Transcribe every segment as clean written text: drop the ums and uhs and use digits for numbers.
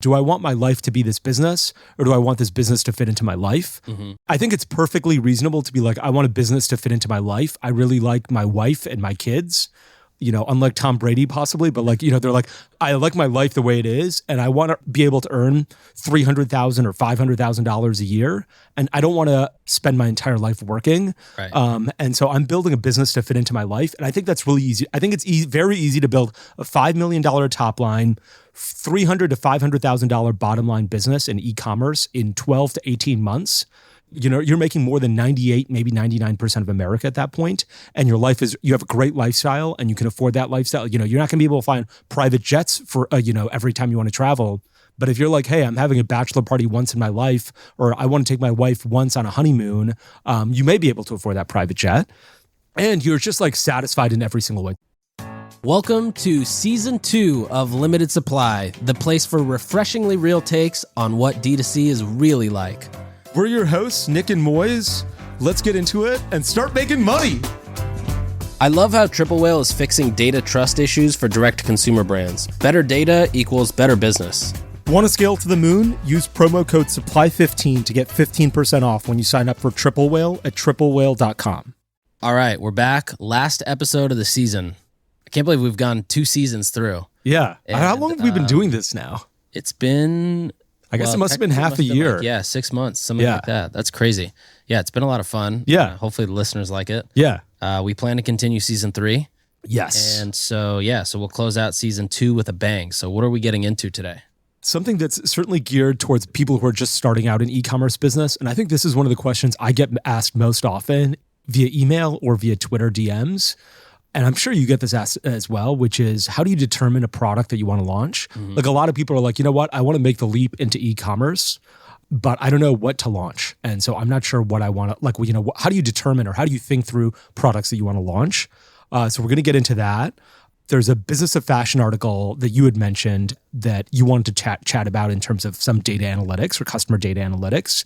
Do I want my life to be this business, or do I want this business to fit into my life? Mm-hmm. I think it's perfectly reasonable to be like, I want a business to fit into my life. I really like my wife and my kids, unlike Tom Brady possibly, but they're like, I like my life the way it is, and I want to be able to earn $300,000 or $500,000 a year, and I don't want to spend my entire life working. Right. And so I'm building a business to fit into my life, and I think that's really easy. I think it's very easy to build a $5 million top line, $300,000 to $500,000 bottom line business in e-commerce in 12 to 18 months. You're making more than 98, maybe 99% of America at that point, and you have a great lifestyle, and you can afford that lifestyle. You're not going to be able to find private jets for, every time you want to travel. But if you're like, hey, I'm having a bachelor party once in my life, or I want to take my wife once on a honeymoon, you may be able to afford that private jet, and you're just like satisfied in every single way. Welcome to Season 2 of Limited Supply, the place for refreshingly real takes on what D2C is really like. We're your hosts, Nik and Moiz. Let's get into it and start making money. I love how Triple Whale is fixing data trust issues for direct-to-consumer brands. Better data equals better business. Want to scale to the moon? Use promo code SUPPLY15 to get 15% off when you sign up for Triple Whale at triplewhale.com. All right, we're back. Last episode of the season. I can't believe we've gone 2 seasons through. Yeah. And how long have we been doing this now? It's been... I guess it must have been half a year. 6 months, something like that. That's crazy. Yeah, it's been a lot of fun. Yeah. Hopefully the listeners like it. Yeah. We plan to continue season 3. Yes. And so we'll close out season 2 with a bang. So what are we getting into today? Something that's certainly geared towards people who are just starting out in e-commerce business. And I think this is one of the questions I get asked most often via email or via Twitter DMs. And I'm sure you get this asked as well, which is, how do you determine a product that you want to launch? Mm-hmm. Like, a lot of people are like, you know what, I want to make the leap into e-commerce, but I don't know what to launch. And so I'm not sure what I want to, how do you determine, or how do you think through products that you want to launch? So we're going to get into that. There's a Business of Fashion article that you had mentioned that you wanted to chat about in terms of some data analytics or customer data analytics.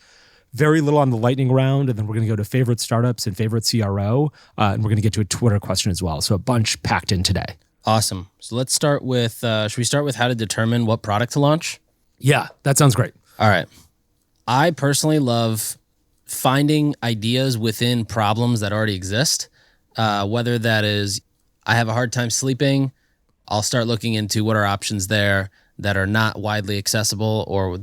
Very little on the lightning round, and then we're going to go to favorite startups and favorite CRO, and we're going to get to a Twitter question as well. So a bunch packed in today. Awesome. So let's start with, should we start with how to determine what product to launch? Yeah, that sounds great. All right. I personally love finding ideas within problems that already exist, whether that is, I have a hard time sleeping, I'll start looking into what are options there that are not widely accessible or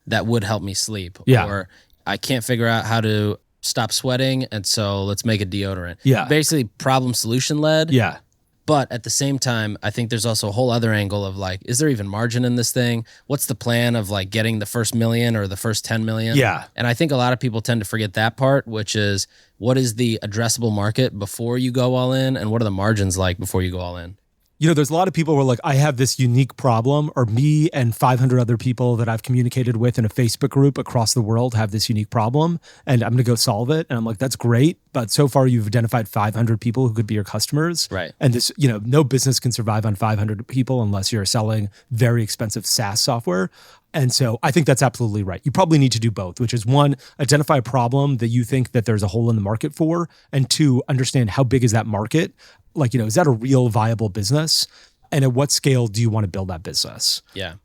that would help me sleep. Yeah. Or I can't figure out how to stop sweating, and so let's make a deodorant. Yeah. Basically problem solution led. Yeah. But at the same time, I think there's also a whole other angle of like, is there even margin in this thing? What's the plan of like getting the first million or the first 10 million? Yeah. And I think a lot of people tend to forget that part, which is, what is the addressable market before you go all in, and what are the margins like before you go all in? There's a lot of people who are like, I have this unique problem, or me and 500 other people that I've communicated with in a Facebook group across the world have this unique problem, and I'm going to go solve it. And I'm like, that's great. But so far you've identified 500 people who could be your customers. Right. And this, no business can survive on 500 people unless you're selling very expensive SaaS software. And so I think that's absolutely right. You probably need to do both, which is, 1, identify a problem that you think that there's a hole in the market for, and 2, understand how big is that market? Like, is that a real viable business? And at what scale do you want to build that business? Yeah.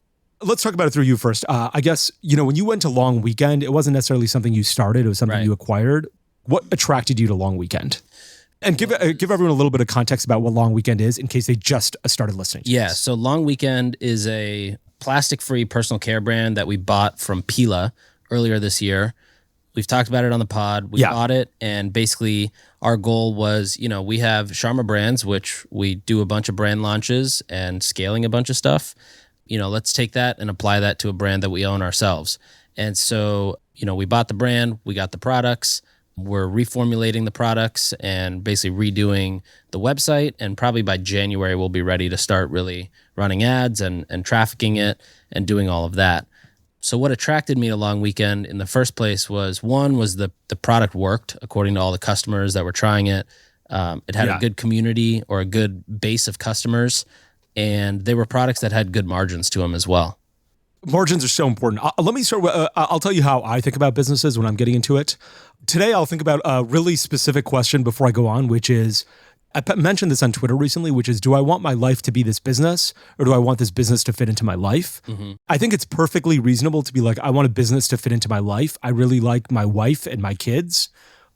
Let's talk about it through you first. I guess, when you went to Long Weekend, it wasn't necessarily something you started. It was something you acquired. What attracted you to Long Weekend? And give everyone a little bit of context about what Long Weekend is in case they just started listening to this. So Long Weekend is a plastic-free personal care brand that we bought from Pila earlier this year. We've talked about it on the pod. We bought it, and basically our goal was, we have Sharma Brands, which we do a bunch of brand launches and scaling a bunch of stuff. Let's take that and apply that to a brand that we own ourselves. And so, we bought the brand, we got the products, we're reformulating the products and basically redoing the website. And probably by January, we'll be ready to start really running ads and trafficking it and doing all of that. So what attracted me to Long Weekend in the first place was, 1, was the product worked according to all the customers that were trying it. It had a good community or a good base of customers, and they were products that had good margins to them as well. Margins are so important. Let me start with, I'll tell you how I think about businesses when I'm getting into it. Today, I'll think about a really specific question before I go on, which is, mentioned this on Twitter recently, which is, do I want my life to be this business or do I want this business to fit into my life? Mm-hmm. I think it's perfectly reasonable to be like, I want a business to fit into my life. I really like my wife and my kids,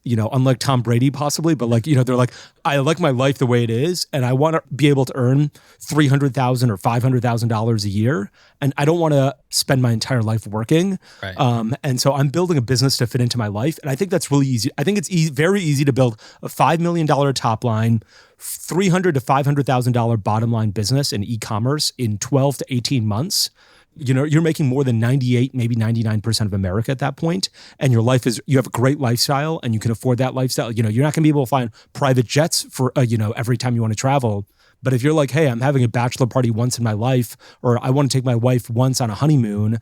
unlike Tom Brady possibly, but like, they're like, I like my life the way it is. And I want to be able to earn $300,000 or $500,000 a year. And I don't want to spend my entire life working. Right. And so I'm building a business to fit into my life. And I think that's really easy. I think it's very easy to build a $5 million top line, $300,000 to $500,000 bottom line business in e-commerce in 12 to 18 months. You're making more than 98, maybe 99% of America at that point. And you have a great lifestyle and you can afford that lifestyle. You're not going to be able to find private jets for, every time you want to travel. But if you're like, hey, I'm having a bachelor party once in my life, or I want to take my wife once on a honeymoon,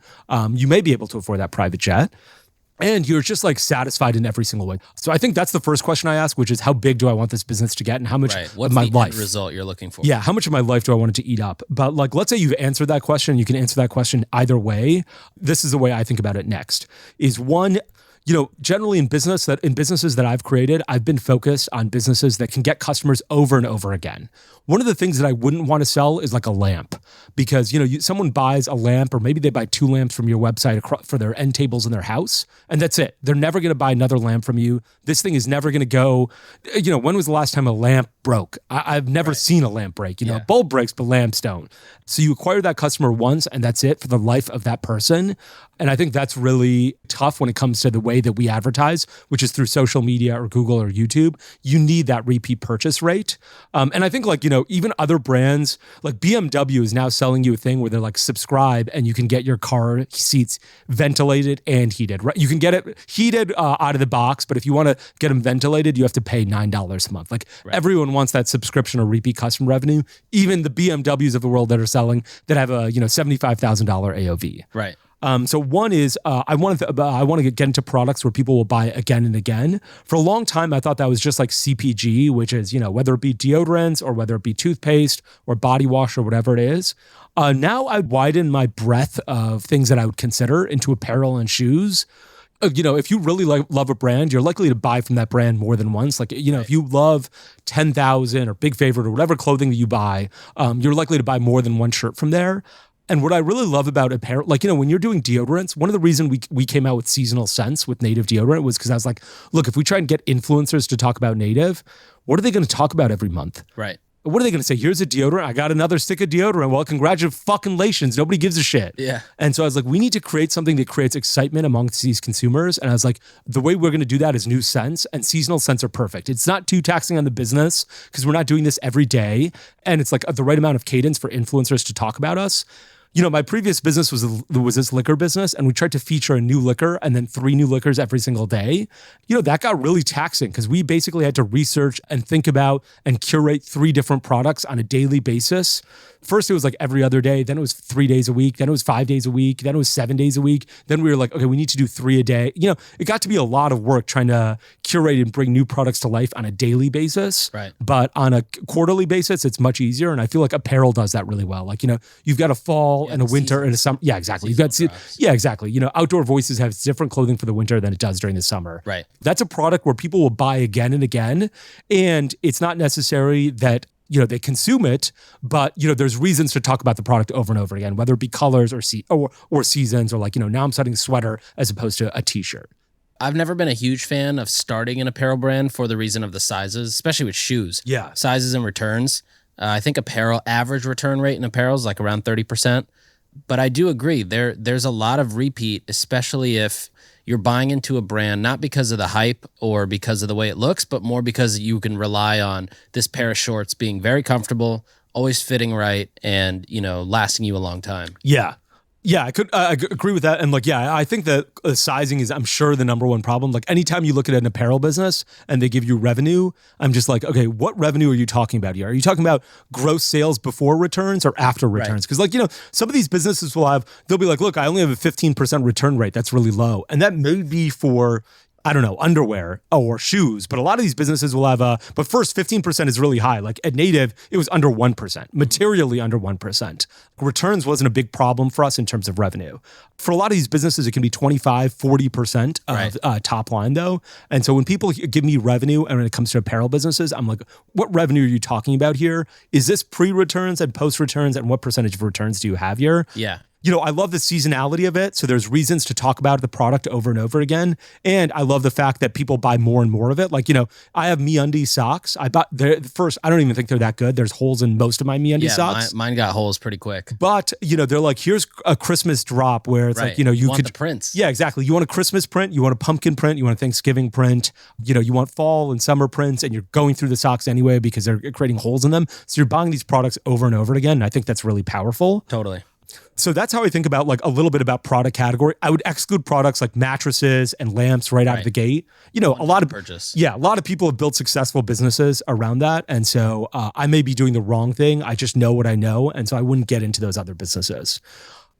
you may be able to afford that private jet. And you're just like satisfied in every single way. So I think that's the first question I ask, which is how big do I want this business to get and how much of my life? What's the end result you're looking for? Yeah, how much of my life do I want it to eat up? But like, let's say you've answered that question. You can answer that question either way. This is the way I think about it next. Is one, generally in businesses that I've created, I've been focused on businesses that can get customers over and over again. One of the things that I wouldn't want to sell is like a lamp because, someone buys a lamp or maybe they buy 2 lamps from your website for their end tables in their house. And that's it. They're never going to buy another lamp from you. This thing is never going to go, when was the last time a lamp broke? I've never seen a lamp break. A bulb breaks, but lamps don't. So you acquire that customer once and that's it for the life of that person. And I think that's really tough when it comes to the way that we advertise, which is through social media or Google or YouTube. You need that repeat purchase rate. And I think even other brands like BMW is now selling you a thing where they're like subscribe and you can get your car seats ventilated and heated, right? You can get it heated out of the box, but if you want to get them ventilated, you have to pay $9 a month. Like everyone wants that subscription or repeat customer revenue, even the BMWs of the world that are selling that have a $75,000 AOV. Right. So one is I want to get into products where people will buy again and again. For a long time, I thought that was just like CPG, which is, whether it be deodorants or whether it be toothpaste or body wash or whatever it is. Now I widen my breadth of things that I would consider into apparel and shoes. If you really love a brand, you're likely to buy from that brand more than once. Like, if you love 10,000 or Big Favorite or whatever clothing that you buy, you're likely to buy more than one shirt from there. And what I really love about apparel, when you're doing deodorants, one of the reasons we came out with Seasonal Scents with native deodorant was because I was like, look, if we try and get influencers to talk about native, what are they going to talk about every month? Right. What are they going to say? Here's a deodorant. I got another stick of deodorant. Well, congratulations. Nobody gives a shit. Yeah. And so I was like, we need to create something that creates excitement amongst these consumers. And I was like, the way we're going to do that is new scents, and seasonal scents are perfect. It's not too taxing on the business because we're not doing this every day. And it's like the right amount of cadence for influencers to talk about us. My previous business was this liquor business, and we tried to feature a new liquor and then 3 new liquors every single day. That got really taxing because we basically had to research and think about and curate 3 different products on a daily basis. First, it was like every other day. Then it was 3 days a week. Then it was 5 days a week. Then it was 7 days a week. Then we were like, okay, we need to do 3 a day. It got to be a lot of work trying to curate and bring new products to life on a daily basis. Right. But on a quarterly basis, it's much easier. And I feel like apparel does that really well. Like, you've got a fall and a winter and a summer. Yeah, exactly. Exactly. Outdoor Voices has different clothing for the winter than it does during the summer. Right. That's a product where people will buy again and again. And it's not necessary that they consume it, but there's reasons to talk about the product over and over again, whether it be colors or seasons, or like, now I'm setting a sweater as opposed to a t-shirt. I've never been a huge fan of starting an apparel brand for the reason of the sizes, especially with shoes. Yeah. Sizes and returns. I think average return rate in apparel is like around 30%. But I do agree, there's a lot of repeat, especially if you're buying into a brand, not because of the hype or because of the way it looks, but more because you can rely on this pair of shorts being very comfortable, always fitting right, and, lasting you a long time. Yeah. Yeah, I could agree with that. And I think that sizing is, I'm sure, the number one problem. Like anytime you look at an apparel business and they give you revenue, I'm just like, okay, what revenue are you talking about here? Are you talking about gross sales before returns or after returns? Because some of these businesses they'll be like, look, I only have a 15% return rate. That's really low. And that may be for I don't know, underwear or shoes, but a lot of these businesses will have but first 15% is really high. Like at Native, it was under 1%, materially under 1%. Returns wasn't a big problem for us in terms of revenue. For a lot of these businesses, it can be 25, 40% of top line though. And so when people give me revenue and when it comes to apparel businesses, I'm like, what revenue are you talking about here? Is this pre-returns and post-returns, and what percentage of returns do you have here? Yeah. I love the seasonality of it. So there's reasons to talk about the product over and over again. And I love the fact that people buy more and more of it. Like, I have MeUndies socks. I bought first, I don't even think they're that good. There's holes in most of my MeUndies socks. Mine got holes pretty quick. But, they're like, here's a Christmas drop where it's like, you want the prints. Yeah, exactly. You want a Christmas print, you want a pumpkin print, you want a Thanksgiving print, you want fall and summer prints, and you're going through the socks anyway because they're creating holes in them. So you're buying these products over and over again. And I think that's really powerful. Totally. So that's how I think about like a little bit about product category. I would exclude products like mattresses and lamps right out of the gate. A lot of people have built successful businesses around that. And so I may be doing the wrong thing. I just know what I know. And so I wouldn't get into those other businesses.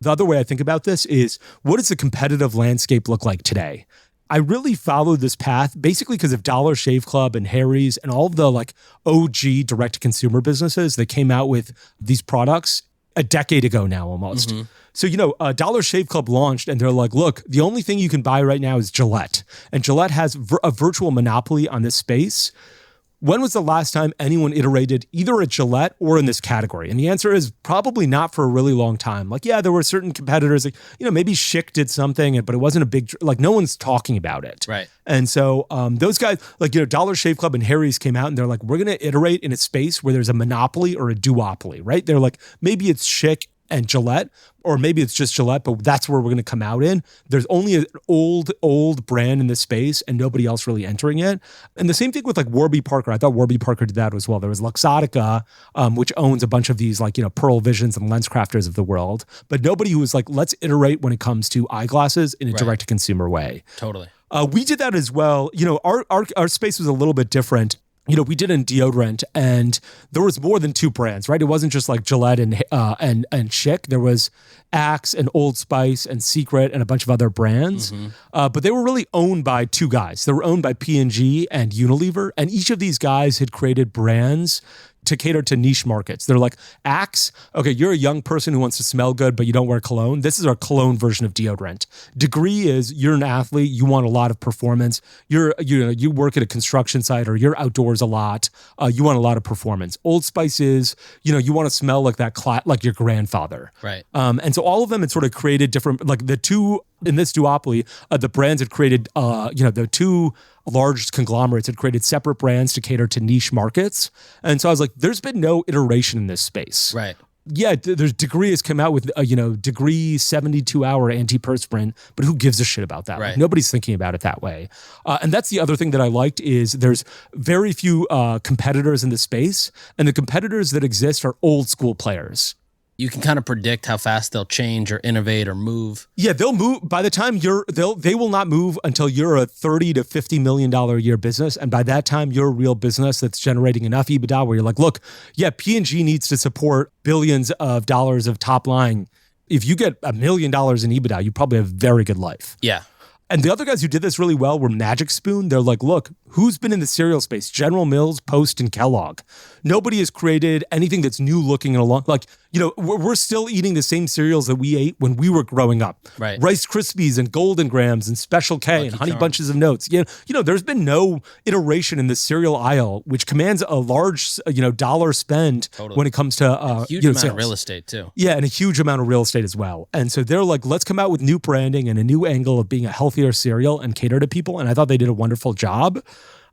The other way I think about this is, what does the competitive landscape look like today? I really followed this path basically because of Dollar Shave Club and Harry's and all of the like OG direct-to-consumer businesses that came out with these products a decade ago now almost. Mm-hmm. So, Dollar Shave Club launched and they're like, look, the only thing you can buy right now is Gillette. And Gillette has a virtual monopoly on this space. When was the last time anyone iterated either at Gillette or in this category? And the answer is probably not for a really long time. Like, yeah, there were certain competitors, like, maybe Schick did something, but it wasn't a big, like no one's talking about it. Right. And so those guys, like, Dollar Shave Club and Harry's came out and they're like, we're going to iterate in a space where there's a monopoly or a duopoly, right? They're like, maybe it's Schick and Gillette, or maybe it's just Gillette, but that's where we're going to come out in. There's only an old brand in this space and nobody else really entering it. And the same thing with like Warby Parker. I thought Warby Parker did that as well. There was Luxottica, which owns a bunch of these like, Pearl Visions and LensCrafters of the world, but nobody who was like, let's iterate when it comes to eyeglasses in a direct-to-consumer way. Totally. We did that as well. Our space was a little bit different. We did in deodorant, and there was more than two brands, right? It wasn't just like Gillette and Schick. There was Axe and Old Spice and Secret and a bunch of other brands. Mm-hmm. But they were really owned by two guys. They were owned by P&G and Unilever, and each of these guys had created brands to cater to niche markets. They're like, Axe, okay, you're a young person who wants to smell good, but you don't wear cologne. This is our cologne version of deodorant. Degree is you're an athlete, you want a lot of performance. You work at a construction site or you're outdoors a lot. You want a lot of performance. Old Spice is, you want to smell like like your grandfather. Right. And so all of them had sort of created different, like the two in this duopoly, the brands had created, the two large conglomerates had created separate brands to cater to niche markets. And so I was like, there's been no iteration in this space. Right. Yeah, there's Degree has come out with, Degree 72-hour antiperspirant, but who gives a shit about that? Right. Like, nobody's thinking about it that way. And that's the other thing that I liked is there's very few competitors in the space, and the competitors that exist are old school players. You can kind of predict how fast they'll change or innovate or move. Yeah, they'll move by the time they will not move until you're a $30 to $50 million a year business. And by that time, you're a real business that's generating enough EBITDA where you're like, look, yeah, P&G needs to support billions of dollars of top line. If you get $1 million in EBITDA, you probably have a very good life. Yeah. And the other guys who did this really well were Magic Spoon. They're like, look, who's been in the cereal space? General Mills, Post, and Kellogg. Nobody has created anything that's new looking and along. Like, we're still eating the same cereals that we ate when we were growing up. Right. Rice Krispies and Golden Grams and Special K Lucky and Honey Charms. Bunches of Notes. There's been no iteration in the cereal aisle, which commands a large, dollar spend when it comes to huge amount sales. of real estate too. Yeah, and a huge amount of real estate as well. And so they're like, let's come out with new branding and a new angle of being a healthier cereal and cater to people. And I thought they did a wonderful job.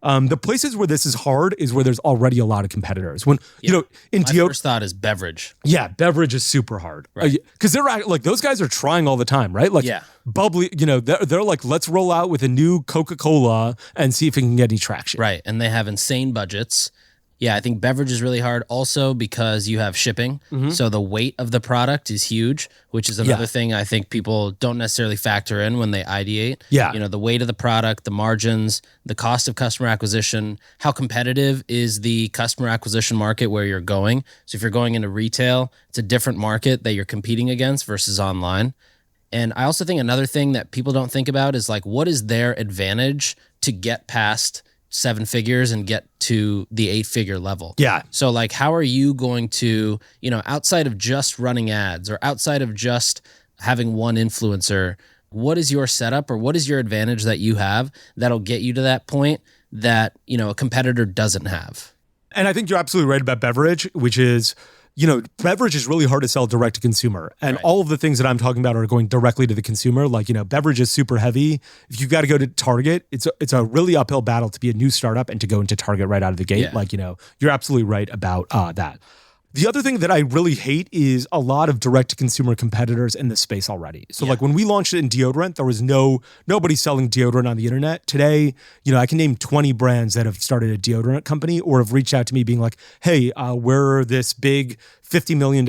The places where this is hard is where there's already a lot of competitors. When my first thought is beverage. Yeah, beverage is super hard Right. Because they're like those guys are trying all the time, right? Like bubbly, they're like, let's roll out with a new Coca-Cola and see if it can get any traction. Right, and they have insane budgets. Yeah, I think beverage is really hard also because you have shipping. Mm-hmm. So the weight of the product is huge, which is another thing I think people don't necessarily factor in when they ideate. Yeah. The weight of the product, the margins, the cost of customer acquisition, how competitive is the customer acquisition market where you're going. So if you're going into retail, it's a different market that you're competing against versus online. And I also think another thing that people don't think about is like, what is their advantage to get past 7 figures and get to the 8-figure level? Yeah. So like, how are you going to, outside of just running ads or outside of just having one influencer, what is your setup or what is your advantage that you have that'll get you to that point that, a competitor doesn't have? And I think you're absolutely right about beverage, which is, beverage is really hard to sell direct to consumer. And all of the things that I'm talking about are going directly to the consumer. Like, beverage is super heavy. If you've got to go to Target, it's a really uphill battle to be a new startup and to go into Target right out of the gate. Yeah. You're absolutely right about that. The other thing that I really hate is a lot of direct-to-consumer competitors in this space already. So like when we launched it in deodorant, there was nobody selling deodorant on the internet. Today, I can name 20 brands that have started a deodorant company or have reached out to me being like, hey, we're this big $50 million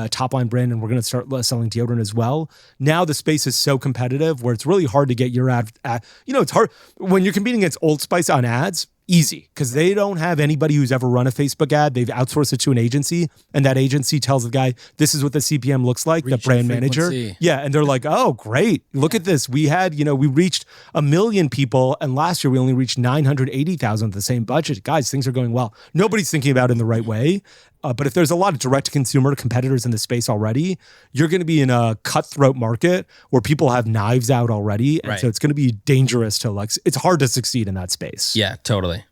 top-line brand and we're going to start selling deodorant as well. Now the space is so competitive where it's really hard to get your ad. It's hard when you're competing against Old Spice on ads. Easy, because they don't have anybody who's ever run a Facebook ad. They've outsourced it to an agency, and that agency tells the guy, this is what the CPM looks like, the brand manager. Yeah, and they're like, oh, great. Look at this. We had, we reached 1 million people, and last year we only reached 980,000 with the same budget. Guys, things are going well. Nobody's thinking about it in the right way. But if there's a lot of direct-to-consumer competitors in the space already, you're going to be in a cutthroat market where people have knives out already. And so it's going to be dangerous to it's hard to succeed in that space. Yeah, totally.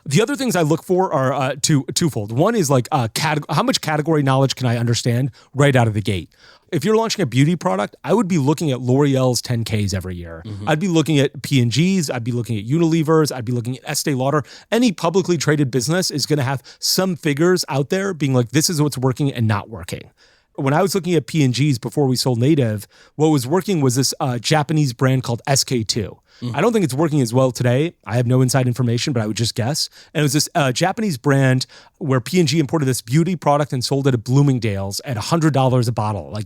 The other things I look for are twofold. One is like how much category knowledge can I understand right out of the gate? If you're launching a beauty product, I would be looking at L'Oreal's 10Ks every year. Mm-hmm. I'd be looking at P&G's. I'd be looking at Unilever's. I'd be looking at Estee Lauder. Any publicly traded business is going to have some figures out there being like, this is what's working and not working. When I was looking at P&G's before we sold Native, what was working was this Japanese brand called SK2. I don't think it's working as well today. I have no inside information, but I would just guess. And it was this Japanese brand where P&G imported this beauty product and sold it at Bloomingdale's at $100 a bottle.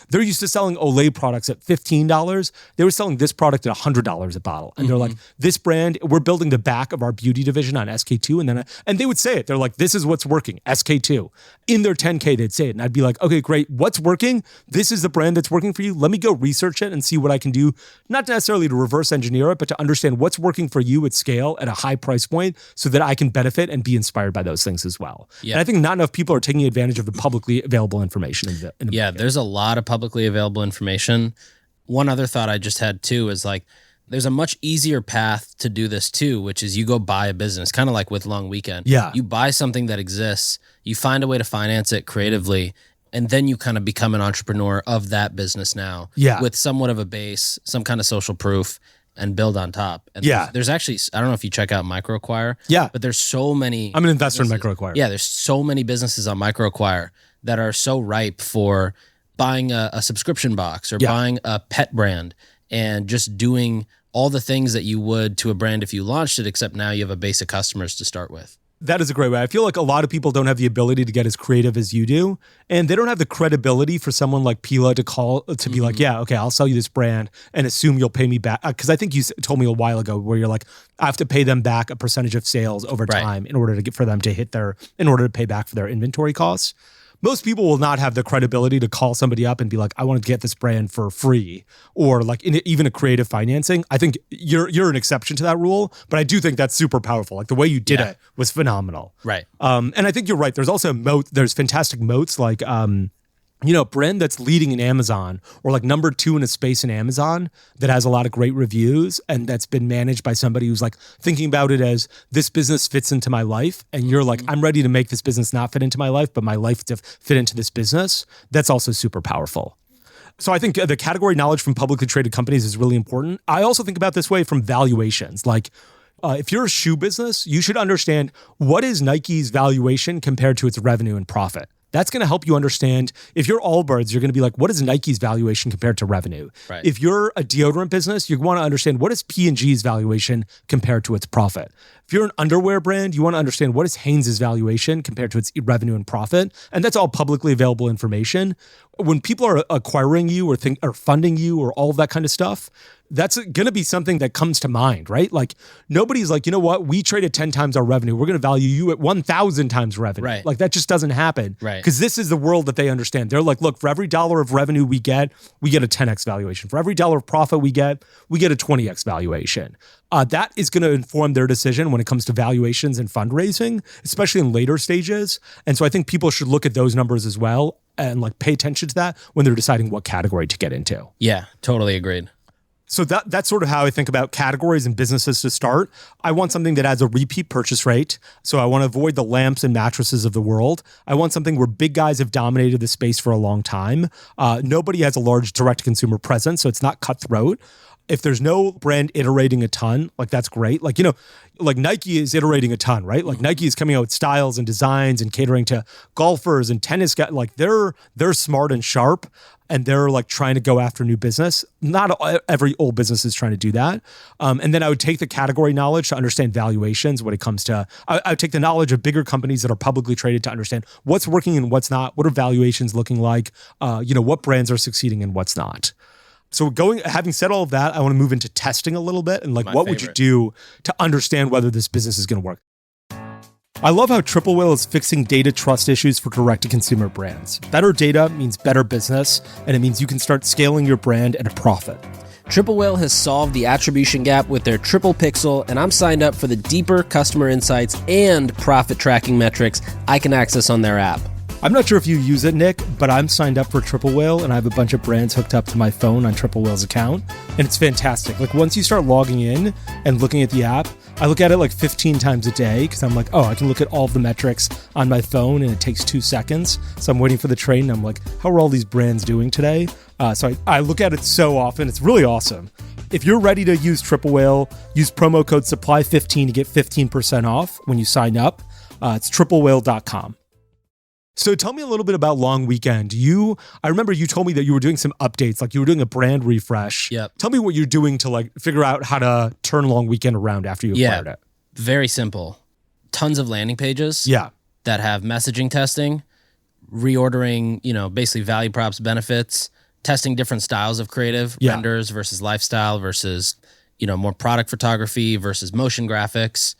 They're used to selling Olay products at $15. They were selling this product at $100 a bottle. And they're like, this brand, we're building the back of our beauty division on SK2. And they would say it. They're like, this is what's working, SK2. In their 10K, they'd say it. And I'd be like, okay, great. What's working? This is the brand that's working for you. Let me go research it and see what I can do, not necessarily to reverse engineer it, but to understand what's working for you at scale at a high price point so that I can benefit and be inspired by those things as well. Yeah. And I think not enough people are taking advantage of the publicly available information. In the market. There's a lot of publicly available information. One other thought I just had too is like, there's a much easier path to do this too, which is you go buy a business, kind of like with Long Weekend. Yeah. You buy something that exists, you find a way to finance it creatively, and then you kind of become an entrepreneur of that business now with somewhat of a base, some kind of social proof, and build on top. And there's actually, I don't know if you check out MicroAcquire. Yeah. But there's so many. I'm an investor in MicroAcquire. Yeah, there's so many businesses on MicroAcquire that are so ripe for buying a subscription box or buying a pet brand and just doing all the things that you would to a brand if you launched it, except now you have a base of customers to start with. That is a great way. I feel like a lot of people don't have the ability to get as creative as you do. And they don't have the credibility for someone like Pila to be like, yeah, okay, I'll sell you this brand and assume you'll pay me back. Because I think you told me a while ago where you're like, I have to pay them back a percentage of sales over time in order to pay back for their inventory costs. Most people will not have the credibility to call somebody up and be like, I want to get this brand for free, or like even a creative financing. I think you're an exception to that rule, but I do think that's super powerful. Like the way you did it was phenomenal. Right. And I think you're right. There's also there's fantastic moats like, brand that's leading in Amazon or like number 2 in a space in Amazon that has a lot of great reviews and that's been managed by somebody who's like thinking about it as this business fits into my life. And you're like, I'm ready to make this business not fit into my life, but my life to fit into this business. That's also super powerful. So I think the category knowledge from publicly traded companies is really important. I also think about this way from valuations. Like, if you're a shoe business, you should understand what is Nike's valuation compared to its revenue and profit. That's going to help you understand. If you're Allbirds, you're going to be like, what is Nike's valuation compared to revenue? Right. If you're a deodorant business, you want to understand what is P&G's valuation compared to its profit. If you're an underwear brand, you want to understand what is Hanes's valuation compared to its revenue and profit. And that's all publicly available information. When people are acquiring you or funding you or all of that kind of stuff, that's going to be something that comes to mind, right? Like nobody's like, you know what? We traded 10 times our revenue. We're going to value you at 1,000 times revenue. Right. Like that just doesn't happen. Right. Because this is the world that they understand. They're like, look, for every dollar of revenue we get a 10x valuation. For every dollar of profit we get a 20x valuation. That is going to inform their decision when it comes to valuations and fundraising, especially in later stages. And so I think people should look at those numbers as well and like pay attention to that when they're deciding what category to get into. Yeah, totally agreed. So that's sort of how I think about categories and businesses to start. I want something that has a repeat purchase rate. So I want to avoid the lamps and mattresses of the world. I want something where big guys have dominated the space for a long time. Nobody has a large direct-to-consumer presence, so it's not cutthroat. If there's no brand iterating a ton, like that's great. Like, you know, like Nike is iterating a ton, right? Like Nike is coming out with styles and designs and catering to golfers and tennis guys. Like they're smart and sharp and they're like trying to go after new business. Not every old business is trying to do that. And then I would take the category knowledge to understand valuations when it comes to, I would take the knowledge of bigger companies that are publicly traded to understand what's working and what's not. What are valuations looking like? What brands are succeeding and what's not. So having said all of that, I want to move into testing a little bit and like what would you do to understand whether this business is going to work? I love how Triple Whale is fixing data trust issues for direct-to-consumer brands. Better data means better business, and it means you can start scaling your brand at a profit. Triple Whale has solved the attribution gap with their Triple Pixel, and I'm signed up for the deeper customer insights and profit tracking metrics I can access on their app. I'm not sure if you use it, Nick, but I'm signed up for Triple Whale and I have a bunch of brands hooked up to my phone on Triple Whale's account. And it's fantastic. Like once you start logging in and looking at the app, I look at it like 15 times a day because I'm like, oh, I can look at all of the metrics on my phone and it takes 2 seconds. So I'm waiting for the train and I'm like, how are all these brands doing today? So I look at it so often. It's really awesome. If you're ready to use Triple Whale, use promo code SUPPLY15 to get 15% off when you sign up. It's triplewhale.com. So tell me a little bit about Long Weekend. I remember you told me that you were doing some updates, like you were doing a brand refresh. Yep. Tell me what you're doing to like figure out how to turn Long Weekend around after you acquired it. Very simple. Tons of landing pages that have messaging testing, reordering, basically value props, benefits, testing different styles of creative, renders versus lifestyle versus, more product photography versus motion graphics,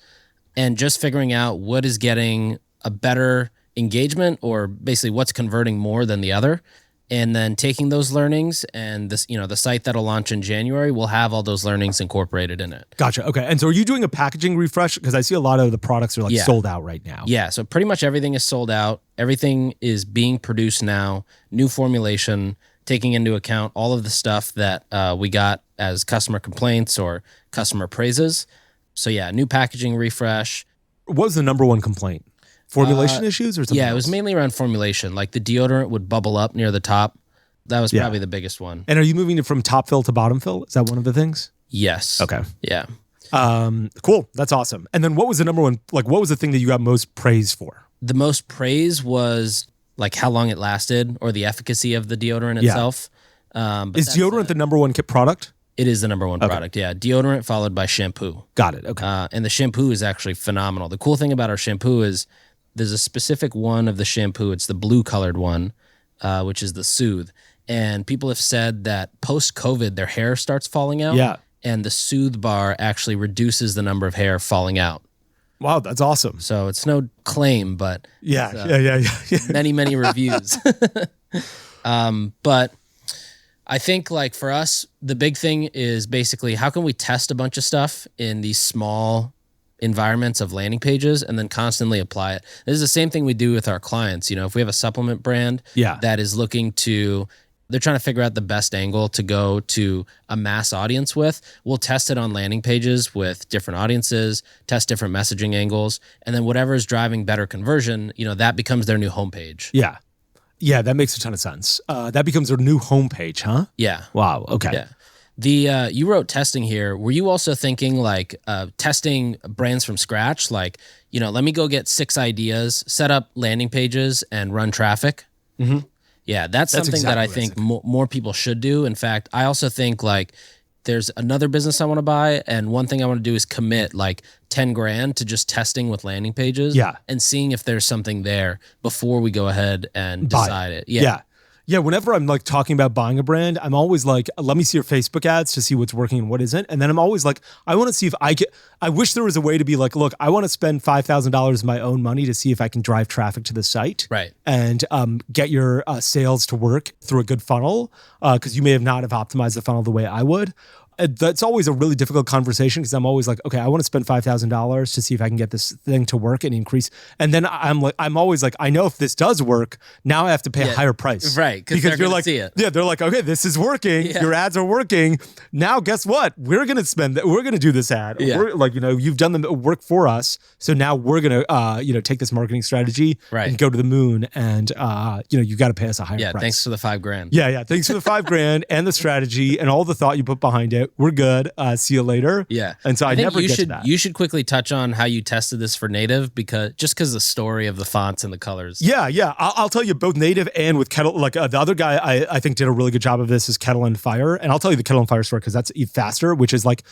and just figuring out what is getting a better engagement or basically what's converting more than the other. And then taking those learnings and this, the site that'll launch in January will have all those learnings incorporated in it. Gotcha. Okay. And so are you doing a packaging refresh? Because I see a lot of the products are sold out right now. Yeah. So pretty much everything is sold out. Everything is being produced now. New formulation, taking into account all of the stuff that we got as customer complaints or customer praises. So yeah, new packaging refresh. What was the number one complaint? Formulation issues or something else? It was mainly around formulation. Like the deodorant would bubble up near the top. That was probably the biggest one. And are you moving it from top fill to bottom fill? Is that one of the things? Yes. Okay. Yeah. Cool. That's awesome. And then what was the number one, like what was the thing that you got most praise for? The most praise was like how long it lasted or the efficacy of the deodorant itself. But is deodorant the number one product? It is the number one product, yeah. Deodorant followed by shampoo. Got it, okay. And the shampoo is actually phenomenal. The cool thing about our shampoo is there's a specific one of the shampoo. It's the blue colored one, which is the Soothe. And people have said that post-COVID, their hair starts falling out. Yeah. And the Soothe bar actually reduces the number of hair falling out. Wow, that's awesome. So it's no claim, but yeah. many, many reviews. But I think like for us, the big thing is basically how can we test a bunch of stuff in these small environments of landing pages and then constantly apply it. This is the same thing we do with our clients. If we have a supplement brand that is looking to, they're trying to figure out the best angle to go to a mass audience with, we'll test it on landing pages with different audiences, test different messaging angles, and then whatever is driving better conversion, that becomes their new homepage. Yeah. Yeah, that makes a ton of sense. That becomes their new homepage, huh? Yeah. Wow, okay. Yeah. You wrote testing here. Were you also thinking like testing brands from scratch? Like, let me go get 6 ideas, set up landing pages and run traffic. Mm-hmm. Yeah, that's something exactly that I think more people should do. In fact, I also think like there's another business I want to buy. And one thing I want to do is commit like 10 grand to just testing with landing pages and seeing if there's something there before we go ahead and decide it. Yeah. Yeah, whenever I'm like talking about buying a brand, I'm always like, let me see your Facebook ads to see what's working and what isn't. And then I'm always like, I want to see if I wish there was a way to be like, look, I want to spend $5,000 of my own money to see if I can drive traffic to the site. Right. And get your sales to work through a good funnel, because you may have not have optimized the funnel the way I would. That's always a really difficult conversation because I'm always like, okay, I want to spend $5,000 to see if I can get this thing to work and increase. And then I'm always like, I know if this does work, now I have to pay a higher price. Right. Because you're like, see it. Yeah, they're like, okay, this is working. Yeah. Your ads are working. Now, guess what? We're going to do this ad. Yeah. We're like, you've done the work for us. So now we're going to, take this marketing strategy and go to the moon. And, you got to pay us a higher price. Yeah. Thanks for the $5,000. Yeah. Thanks for the $5,000 and the strategy and all the thought you put behind it. We're good. See you later. Yeah. And so I think never get to that. You should quickly touch on how you tested this for native because the story of the fonts and the colors. Yeah. I'll tell you both native and with Kettle. Like the other guy I think did a really good job of this is Kettle and Fire. And I'll tell you the Kettle and Fire story because that's faster, which is like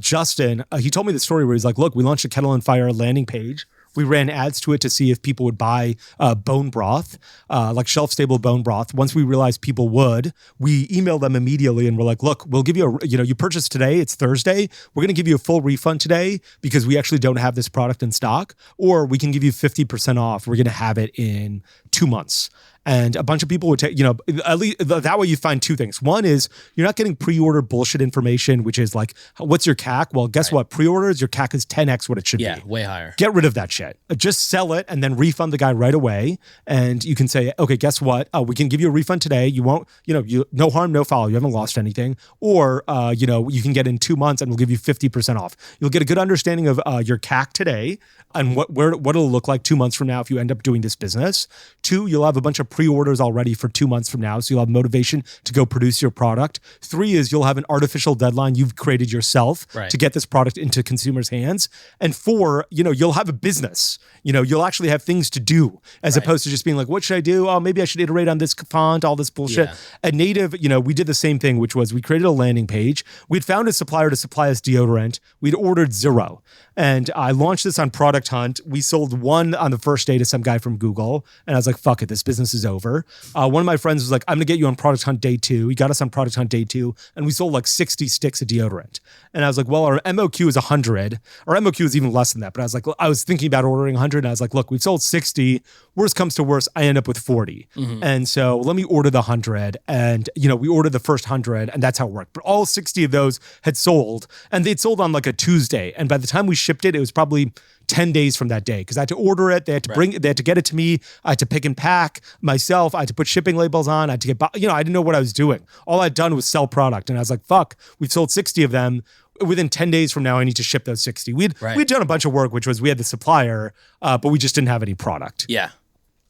Justin, he told me the story where he's like, look, we launched a Kettle and Fire landing page. We ran ads to it to see if people would buy bone broth, like shelf-stable bone broth. Once we realized people would, we emailed them immediately and we're like, look, we'll give you you purchased today, it's Thursday. We're going to give you a full refund today because we actually don't have this product in stock, or we can give you 50% off. We're going to have it in 2 months. And a bunch of people would take, at least that way you find two things. One is you're not getting pre-order bullshit information, which is like, what's your CAC? Well, guess what? Pre-orders, your CAC is 10x what it should be. Yeah, way higher. Get rid of that shit. Just sell it and then refund the guy right away. And you can say, okay, guess what? We can give you a refund today. You won't, no harm, no foul. You haven't lost anything. Or, you can get in 2 months and we'll give you 50% off. You'll get a good understanding of your CAC today and what it'll look like 2 months from now if you end up doing this business. 2, you'll have a bunch of pre-orders already for 2 months from now, so you'll have motivation to go produce your product. 3 is you'll have an artificial deadline you've created yourself to get this product into consumers' hands. And 4, you'll have a business. You'll actually have things to do as opposed to just being like, what should I do? Oh, maybe I should iterate on this font, all this bullshit. Yeah. At Native, we did the same thing, which was we created a landing page. We'd found a supplier to supply us deodorant. We'd ordered 0. And I launched this on Product Hunt. We sold 1 on the first day to some guy from Google. And I was like, fuck it, this business is over. One of my friends was like, I'm going to get you on Product Hunt day 2. He got us on Product Hunt day 2. And we sold like 60 sticks of deodorant. And I was like, well, our MOQ is 100. Our MOQ is even less than that. But I was like, I was thinking about ordering 100. And I was like, look, we've sold 60. Worst comes to worst, I end up with 40. Mm-hmm. And so let me order the 100. And, we ordered the first 100. And that's how it worked. But all 60 of those had sold. And they'd sold on like a Tuesday. And by the time we shipped it, it was probably 10 days from that day because I had to order it. They had to they had to get it to me. I had to pick and pack myself. I had to put shipping labels on. I had to get, I didn't know what I was doing. All I'd done was sell product. And I was like, fuck, we've sold 60 of them. Within 10 days from now, I need to ship those 60. We'd done a bunch of work, which was we had the supplier, but we just didn't have any product. Yeah.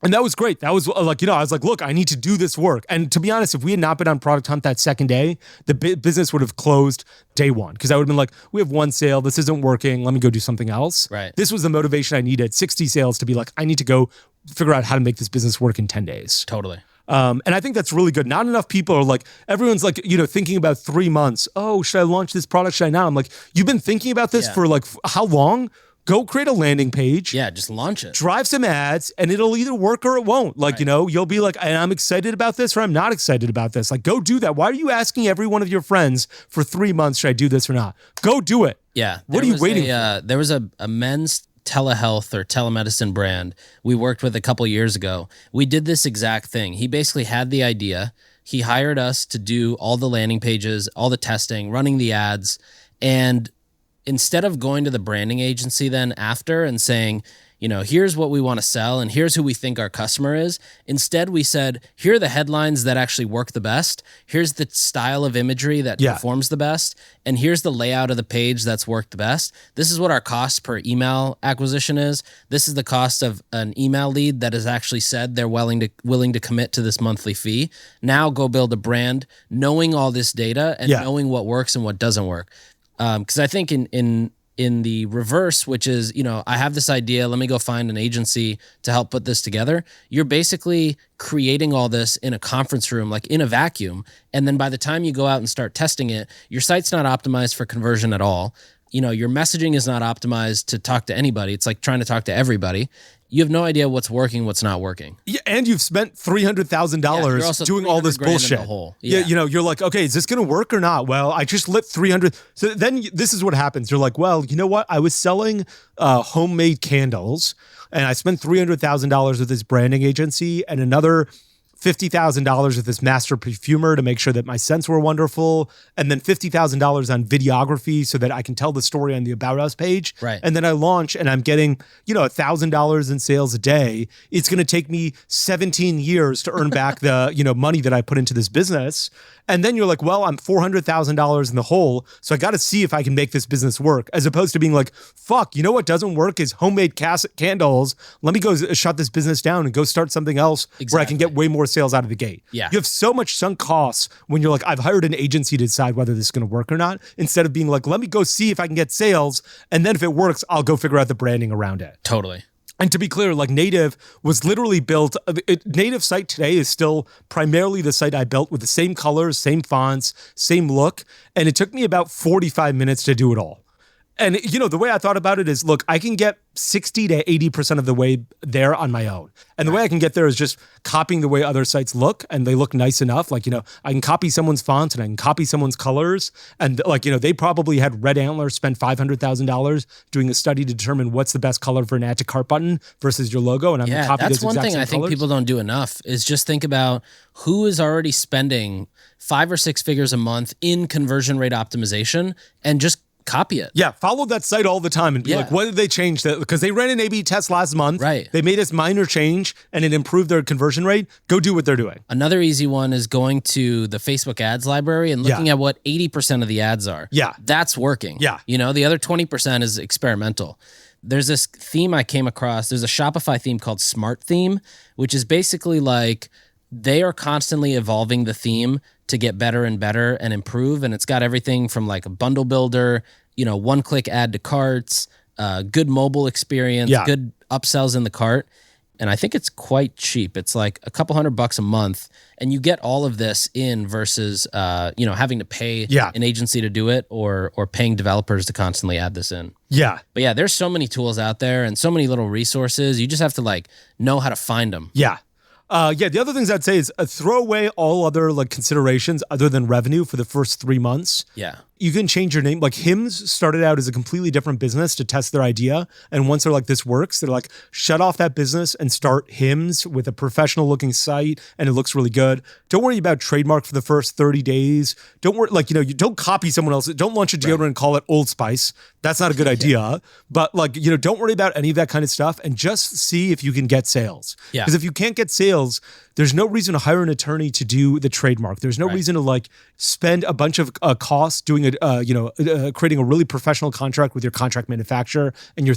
And that was great. That was like, I was like, look, I need to do this work. And to be honest, if we had not been on Product Hunt that second day, the business would have closed day 1. Because I would have been like, we have 1 sale. This isn't working. Let me go do something else. Right. This was the motivation I needed. 60 sales to be like, I need to go figure out how to make this business work in 10 days. Totally. And I think that's really good. Not enough people are like, everyone's like, thinking about 3 months. Oh, should I launch this product? Should I not? I'm like, you've been thinking about this for like, how long? Go create a landing page. Yeah, just launch it. Drive some ads, and it'll either work or it won't. Like, you'll be like, I'm excited about this or I'm not excited about this. Like, go do that. Why are you asking every one of your friends for 3 months, should I do this or not? Go do it. Yeah. What are you waiting for? There was a men's telehealth or telemedicine brand we worked with a couple years ago. We did this exact thing. He basically had the idea. He hired us to do all the landing pages, all the testing, running the ads, and instead of going to the branding agency then after and saying, here's what we want to sell and here's who we think our customer is, instead we said, here are the headlines that actually work the best. Here's the style of imagery that performs the best. And here's the layout of the page that's worked the best. This is what our cost per email acquisition is. This is the cost of an email lead that has actually said they're willing to commit to this monthly fee. Now go build a brand, knowing all this data and knowing what works and what doesn't work. Because I think in the reverse, which is, I have this idea, let me go find an agency to help put this together. You're basically creating all this in a conference room, like in a vacuum. And then by the time you go out and start testing it, your site's not optimized for conversion at all. Your messaging is not optimized to talk to anybody. It's like trying to talk to everybody. you have no idea what's working, what's not working. Yeah, and you've spent $300,000 doing all this bullshit. Yeah, you're like, okay, is this going to work or not? Well, I just lit 300. So then this is what happens. You're like, well, you know what? I was selling homemade candles, and I spent $300,000 with this branding agency and another $50,000 with this master perfumer to make sure that my scents were wonderful, and then $50,000 on videography so that I can tell the story on the About Us page. Right. And then I launch and I'm getting, $1,000 in sales a day. It's going to take me 17 years to earn back the, money that I put into this business. And then you're like, well, I'm $400,000 in the hole, so I got to see if I can make this business work, as opposed to being like, fuck, you know what doesn't work is homemade candles. Let me go shut this business down and go start something else where I can get way more sales out of the gate. Yeah. You have so much sunk costs when you're like, I've hired an agency to decide whether this is going to work or not, instead of being like, let me go see if I can get sales, and then if it works, I'll go figure out the branding around it. Totally. And to be clear, like Native was literally built, Native site today is still primarily the site I built with the same colors, same fonts, same look. And it took me about 45 minutes to do it all. And, the way I thought about it is, look, I can get 60 to 80% of the way there on my own. And the way I can get there is just copying the way other sites look, and they look nice enough. Like, I can copy someone's font and I can copy someone's colors. And they probably had Red Antler spend $500,000 doing a study to determine what's the best color for an add to cart button versus your logo. And I'm going to copy those exact same colors. That's one thing I think people don't do enough is just think about who is already spending 5 or 6 figures a month in conversion rate optimization and just copy it. Yeah, follow that site all the time and be like, what did they change? Because they ran an A/B test last month. Right. They made this minor change and it improved their conversion rate. Go do what they're doing. Another easy one is going to the Facebook ads library and looking at what 80% of the ads are. Yeah. That's working. Yeah. The other 20% is experimental. There's this theme I came across. There's a Shopify theme called Smart Theme, which is basically like they are constantly evolving the theme to get better and better and improve. And it's got everything from like a bundle builder, one-click add to carts, good mobile experience, good upsells in the cart. And I think it's quite cheap. It's like a couple $100 a month, and you get all of this in versus, having to pay an agency to do it or paying developers to constantly add this in. Yeah. But yeah, there's so many tools out there and so many little resources. You just have to know how to find them. Yeah. The other things I'd say is throw away all other considerations other than revenue for the first 3 months. Yeah. You can change your name. Like Hims started out as a completely different business to test their idea. And once they're like, this works, they're like, shut off that business and start Hims with a professional looking site. And it looks really good. Don't worry about trademark for the first 30 days. Don't worry, you don't copy someone else. Don't launch a deodorant and call it Old Spice. That's not a good idea. But don't worry about any of that kind of stuff and just see if you can get sales. Yeah. Because if you can't get sales, there's no reason to hire an attorney to do the trademark. There's no reason to spend a bunch of costs doing creating a really professional contract with your contract manufacturer and your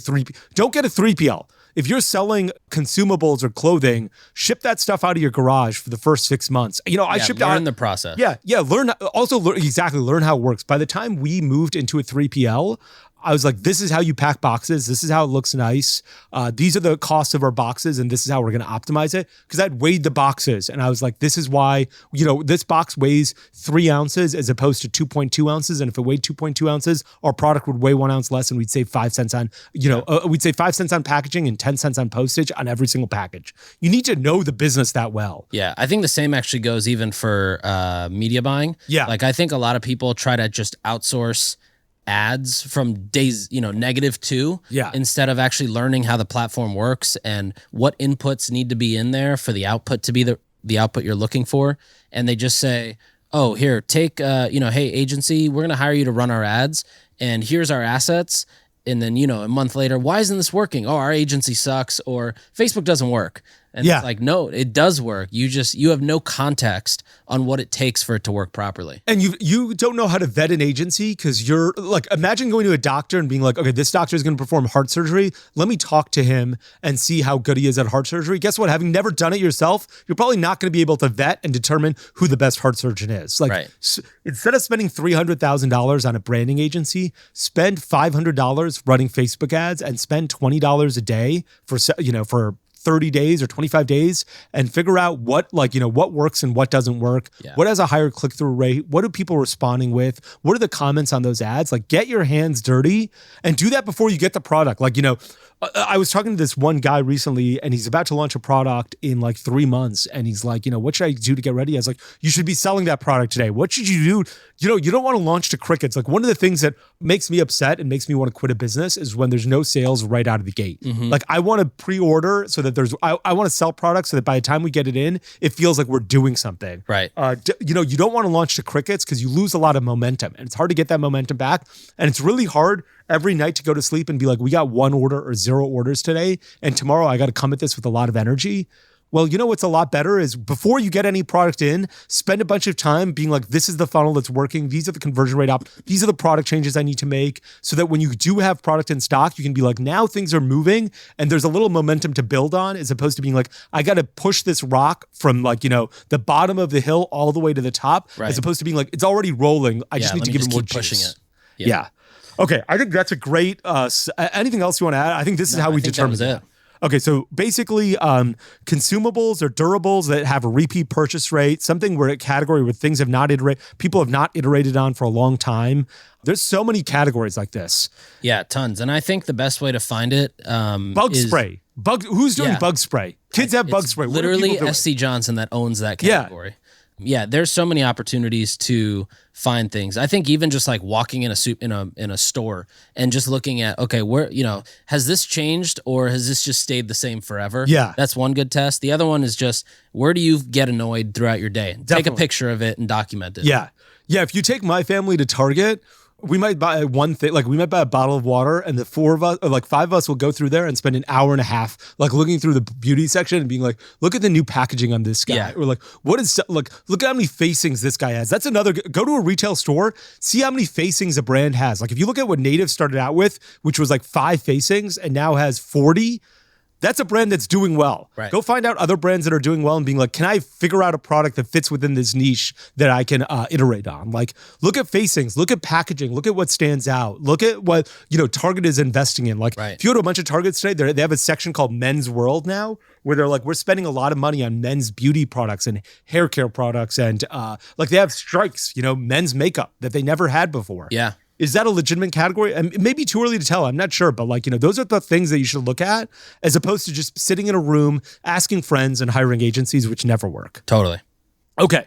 don't get a 3PL. If you're selling consumables or clothing, ship that stuff out of your garage for the first 6 months. I shipped out. Learn the process. Yeah. Learn how it works. By the time we moved into a 3PL, I was like, this is how you pack boxes. This is how it looks nice. These are the costs of our boxes, and this is how we're going to optimize it. Because I'd weighed the boxes, and I was like, this is why, this box weighs 3 ounces as opposed to 2.2 ounces. And if it weighed 2.2 ounces, our product would weigh 1 ounce less, and we'd save 5 cents on, we'd save 5 cents on packaging and 10 cents on postage on every single package. You need to know the business that well. Yeah, I think the same actually goes even for media buying. Yeah. I think a lot of people try to just outsource ads from days, -2, instead of actually learning how the platform works and what inputs need to be in there for the output to be the output you're looking for. And they just say, oh, here, take, hey, agency, we're going to hire you to run our ads, and here's our assets. And then, a month later, why isn't this working? Oh, our agency sucks, or Facebook doesn't work. And it's like, no, it does work. You have no context on what it takes for it to work properly. And you don't know how to vet an agency because you're imagine going to a doctor and being like, okay, this doctor is going to perform heart surgery. Let me talk to him and see how good he is at heart surgery. Guess what? Having never done it yourself, you're probably not going to be able to vet and determine who the best heart surgeon is. Instead of spending $300,000 on a branding agency, spend $500 running Facebook ads and spend $20 a day for 30 days or 25 days and figure out what works and what doesn't work. Yeah. What has a higher click-through rate? What are people responding with? What are the comments on those ads? Like, get your hands dirty and do that before you get the product. Like, I was talking to this one guy recently and he's about to launch a product in like 3 months. And he's like, what should I do to get ready? I was like, you should be selling that product today. What should you do? You don't want to launch to crickets. Like, one of the things that makes me upset and makes me want to quit a business is when there's no sales right out of the gate. Mm-hmm. Like, I want to pre-order so that I want to sell products so that by the time we get it in, it feels like we're doing something. Right. You don't want to launch to crickets because you lose a lot of momentum and it's hard to get that momentum back. And it's really hard every night to go to sleep and be like, we got 1 order or 0 orders today, and tomorrow I got to come at this with a lot of energy. Well, what's a lot better is before you get any product in, spend a bunch of time being like, this is the funnel that's working. These are the conversion rate up. These are the product changes I need to make so that when you do have product in stock, you can be like, now things are moving and there's a little momentum to build on, as opposed to being like, I got to push this rock from the bottom of the hill all the way to the top, right. As opposed to being like, it's already rolling. I just need to give it more juice. Pushing it. Yeah. Okay, I think that's a great, anything else you want to add? I think this is how we determine it. Okay, so basically consumables or durables that have a repeat purchase rate, something where a category where things have not people have not iterated on for a long time. There's so many categories like this. Yeah, tons. And I think the best way to find it bug spray. Who's doing bug spray? Kids have bug spray. Literally SC Johnson that owns that category. Yeah, there's so many opportunities to find things. I think even just like walking in a store and just looking at, okay, where, has this changed or has this just stayed the same forever? Yeah. That's one good test. The other one is just, where do you get annoyed throughout your day? Definitely. Take a picture of it and document it. Yeah. Yeah, if you take my family to Target, we might buy one thing, like we might buy a bottle of water and the 4 of us, or like 5 of us will go through there and spend an hour and a half, like looking through the beauty section and being like, look at the new packaging on this guy. Yeah. Or like, look at how many facings this guy has. That's another, go to a retail store, see how many facings a brand has. Like if you look at what Native started out with, which was like 5 facings and now has 40, that's a brand that's doing well. Right. Go find out other brands that are doing well and being like, can I figure out a product that fits within this niche that I can iterate on? Like, look at facings, look at packaging, look at what stands out, look at what, Target is investing in. Like, if you go to a bunch of Targets today, they have a section called Men's World now, where they're like, we're spending a lot of money on men's beauty products and hair care products. And like they have strikes, men's makeup that they never had before. Yeah. Is that a legitimate category? And it may be too early to tell. I'm not sure. But those are the things that you should look at as opposed to just sitting in a room, asking friends and hiring agencies, which never work. Totally. Okay.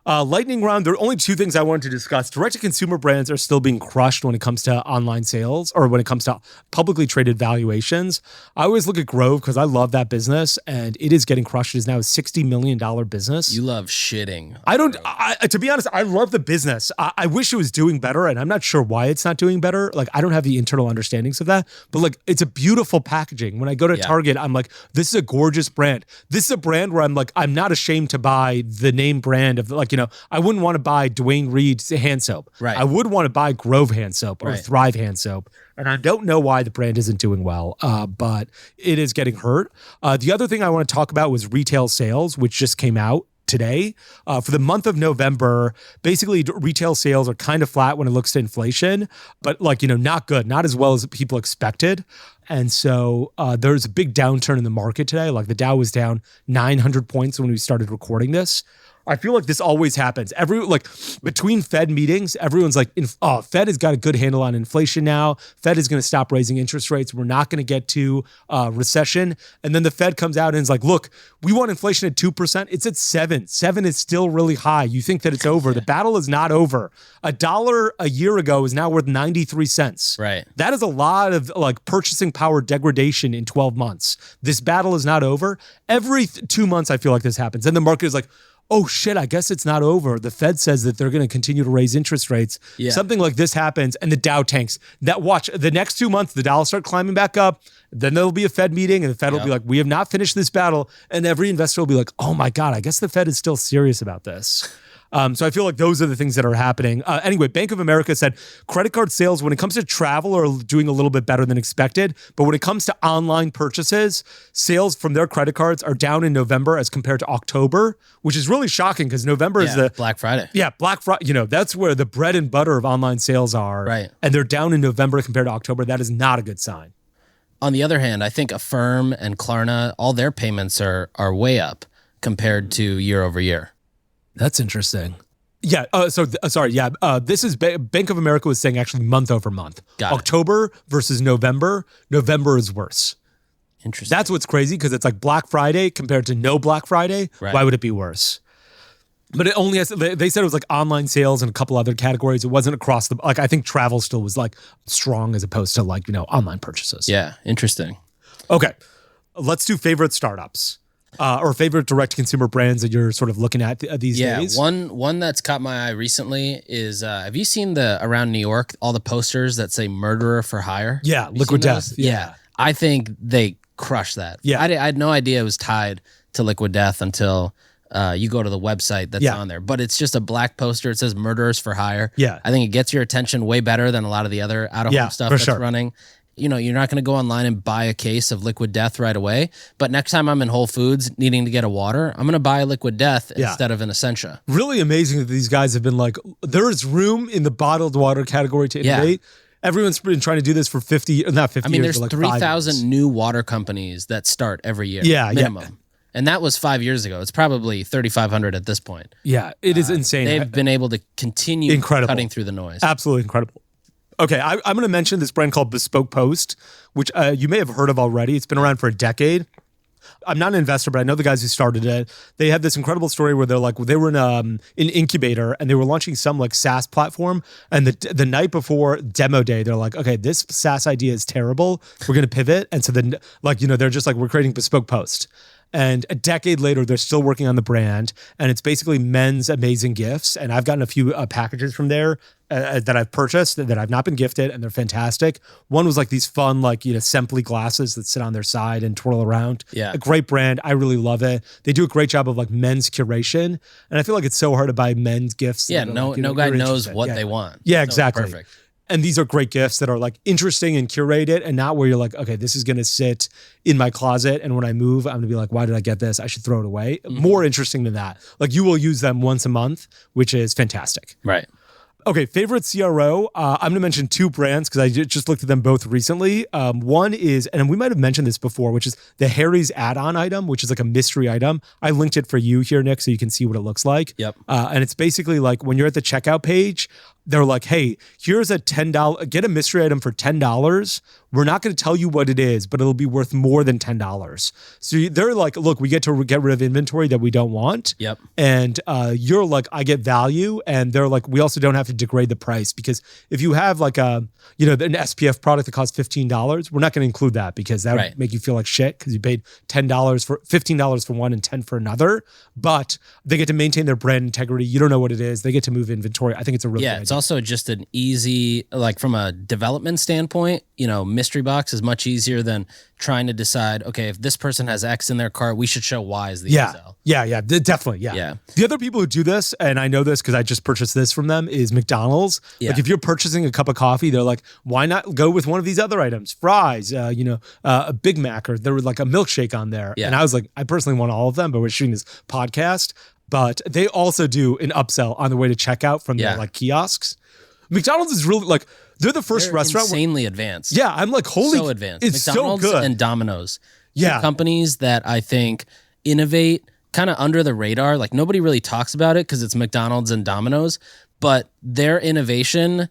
Lightning round. There are only 2 things I wanted to discuss. Direct-to-consumer brands are still being crushed when it comes to online sales or when it comes to publicly traded valuations. I always look at Grove because I love that business and it is getting crushed. It is now a $60 million business. You love shitting. To be honest, I love the business. I wish it was doing better and I'm not sure why it's not doing better. Like, I don't have the internal understandings of that, but like, it's a beautiful packaging. When I go to Target, I'm like, this is a gorgeous brand. This is a brand where I'm like, I'm not ashamed to buy the name brand of I wouldn't want to buy Dwayne Reed's hand soap. Right. I would want to buy Grove hand soap or Thrive hand soap. And I don't know why the brand isn't doing well, but it is getting hurt. The other thing I want to talk about was retail sales, which just came out today. For the month of November, basically retail sales are kind of flat when it looks to inflation, but not good, not as well as people expected. And so there's a big downturn in the market today. Like the Dow was down 900 points when we started recording this. I feel like this always happens. Between Fed meetings, everyone's like, Fed has got a good handle on inflation now. Fed is going to stop raising interest rates. We're not going to get to recession. And then the Fed comes out and is like, look, we want inflation at 2%. It's at 7%. 7% is still really high. You think that it's over. The battle is not over. $1 a year ago is now worth 93 cents. Right. That is a lot of purchasing power degradation in 12 months. This battle is not over. Every 2 months, I feel like this happens. And the market is like, oh shit, I guess it's not over. The Fed says that they're going to continue to raise interest rates. Yeah. Something like this happens and the Dow tanks. Watch, the next 2 months, the Dow will start climbing back up. Then there'll be a Fed meeting and the Fed will be like, we have not finished this battle. And every investor will be like, oh my God, I guess the Fed is still serious about this. So I feel like those are the things that are happening. Anyway, Bank of America said credit card sales, when it comes to travel, are doing a little bit better than expected. But when it comes to online purchases, sales from their credit cards are down in November as compared to October, which is really shocking because November is the Black Friday. Yeah, Black Friday. That's where the bread and butter of online sales are. Right. And they're down in November compared to October. That is not a good sign. On the other hand, I think Affirm and Klarna, all their payments are way up compared to year over year. That's interesting. Yeah. Sorry. Yeah. This is Bank of America was saying actually month over month. October versus November. November is worse. Interesting. That's what's crazy because it's like Black Friday compared to no Black Friday. Right. Why would it be worse? But it only has, they said it was like online sales and a couple other categories. It wasn't across the, like, I think travel still was like strong as opposed to like, online purchases. Yeah. Interesting. Okay. Let's do favorite startups or favorite direct consumer brands that you're sort of looking at these days. Yeah. One that's caught my eye recently is, have you seen around New York, all the posters that say murderer for hire? Yeah. Liquid Death. Yeah. I think they crushed that. Yeah. I had no idea it was tied to Liquid Death until you go to the website that's on there, but it's just a black poster. It says murderers for hire. Yeah. I think it gets your attention way better than a lot of the other out-of-home stuff that's running. You're not going to go online and buy a case of Liquid Death right away, but next time I'm in Whole Foods needing to get a water, I'm going to buy a Liquid Death instead of an Essentia. Really amazing that these guys have been like, there is room in the bottled water category to innovate. Everyone's been trying to do this for 50, not 50 years. I mean, there's like 3,000 new water companies that start every year. Minimum. Yeah. And that was 5 years ago. It's probably 3,500 at this point. Yeah, it is insane. They've been able to continue cutting through the noise. Absolutely incredible. Okay, I'm going to mention this brand called Bespoke Post, which you may have heard of already. It's been around for a decade. I'm not an investor, but I know the guys who started it. They had this incredible story where they were in an incubator and they were launching some like SaaS platform. And the night before demo day, they're like, okay, this SaaS idea is terrible. We're going to pivot. And so then they're just like, we're creating Bespoke Post. And a decade later, they're still working on the brand. And it's basically men's amazing gifts. And I've gotten a few packages from there that I've purchased that I've not been gifted. And they're fantastic. One was like these fun, Simply glasses that sit on their side and twirl around. Yeah. A great brand. I really love it. They do a great job of like men's curation. And I feel like it's so hard to buy men's gifts. Yeah. No guy knows what they want. Yeah, exactly. Perfect. And these are great gifts that are like interesting and curated and not where you're like, okay, this is going to sit in my closet. And when I move, I'm going to be like, why did I get this? I should throw it away. Mm-hmm. More interesting than that. Like you will use them once a month, which is fantastic. Right. Okay, favorite CRO. I'm going to mention two brands because I just looked at them both recently. One is, and we might have mentioned this before, which is the Harry's add-on item, which is like a mystery item. I linked it for you here, Nick, so you can see what it looks like. Yep. And it's basically like when you're at the checkout page, they're like, hey, here's a $10, get a mystery item for $10. We're not going to tell you what it is, but it'll be worth more than $10. So they're like, look, we get to get rid of inventory that we don't want. Yep. And you're like, I get value. And they're like, we also don't have to degrade the price because if you have like an SPF product that costs $15, we're not going to include that because that would make you feel like shit because you paid $15 for one and $10 for another. But they get to maintain their brand integrity. You don't know what it is. They get to move inventory. I think it's a really good idea. It's also just an easy, like from a development standpoint, mystery box is much easier than trying to decide, okay, if this person has X in their cart, we should show Y as the Excel. Yeah, definitely. Yeah. The other people who do this, and I know this because I just purchased this from them, is McDonald's. Yeah. Like if you're purchasing a cup of coffee, they're like, why not go with one of these other items? Fries, a Big Mac, or there was like a milkshake on there. Yeah. And I was like, I personally want all of them, but we're shooting this podcast. But they also do an upsell on the way to checkout from their like kiosks. McDonald's is really like, they're the first restaurant. Insanely advanced. Yeah, I'm like, holy. So advanced. It's McDonald's so good. And Domino's. Yeah. Two companies that I think innovate kind of under the radar. Like nobody really talks about it because it's McDonald's and Domino's, but their innovation